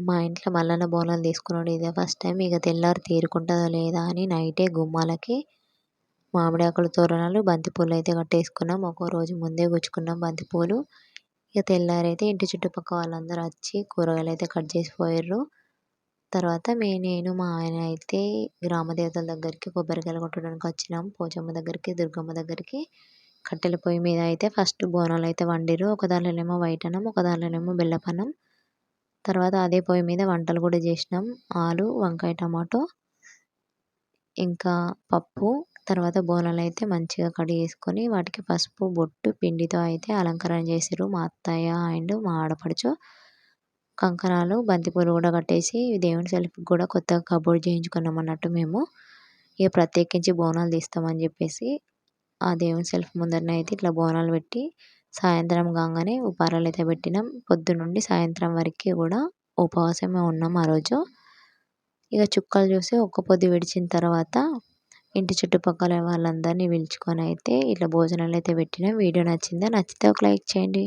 మా ఇంట్లో మల్లన్న బోనాలు తీసుకునుడు ఇదే ఫస్ట్ టైం. ఇక తెల్లారి తీరుకుంటుందా లేదా అని నైటే గుమ్మాలకి మామిడి ఆకుల తోరణాలు, బంతిపూలు అయితే కట్టేసుకున్నాం. ఒక రోజు ముందే గుచ్చుకున్నాం బంతిపూలు. ఇక తెల్లారైతే ఇంటి చుట్టుపక్కల వాళ్ళందరూ వచ్చి కూరగాయలు అయితే కట్ చేసి పోయిర్రు. తర్వాత నేను మా ఆయన అయితే గ్రామ దేవతల దగ్గరికి కొబ్బరికాయలు కొట్టడానికి వచ్చినాం. పోచమ్మ దగ్గరికి, దుర్గమ్మ దగ్గరికి. కట్టెల పొయ్యి మీద అయితే ఫస్ట్ బోనాలు అయితే వండిర్రు. ఒక దాంట్లోనేమో వైట్ అన్నం, ఒక దాంట్లోనేమో బెల్లపన్నం. తర్వాత అదే పొయ్యి మీద వంటలు కూడా చేసినాం. ఆలు, వంకాయ, టమాటో, ఇంకా పప్పు. తర్వాత బోనాలు అయితే మంచిగా కడిగేసుకొని వాటికి పసుపు, బొట్టు, పిండితో అయితే అలంకరణ చేసిర్రు మా అత్తయ్య అండ్ మా ఆడపడుచు. కంకణాలు, బంతిపూలు కూడా కట్టేసి దేవుని సెల్ఫ్కి కూడా కొత్తగా కబోర్డ్ చేయించుకున్నాం అన్నట్టు మేము. ఇక ప్రత్యేకించి బోనాలు తీస్తామని చెప్పేసి ఆ దేవుని సెల్ఫ్ ముందరనే అయితే ఇట్లా బోనాలు పెట్టి సాయంత్రం కాగానే ఉపారాలు అయితే పెట్టినాం. పొద్దునుండి సాయంత్రం వరకు కూడా ఉపవాసమే ఉన్నాం ఆ రోజు. ఇక చుక్కలు చూసి ఒక్క పొద్దు విడిచిన తర్వాత ఇంటి చుట్టుపక్కల వాళ్ళందరినీ పిలుచుకొని అయితే ఇట్లా భోజనాలు అయితే పెట్టినాం. వీడియో నచ్చిందా? నచ్చితే ఒక లైక్ చేయండి.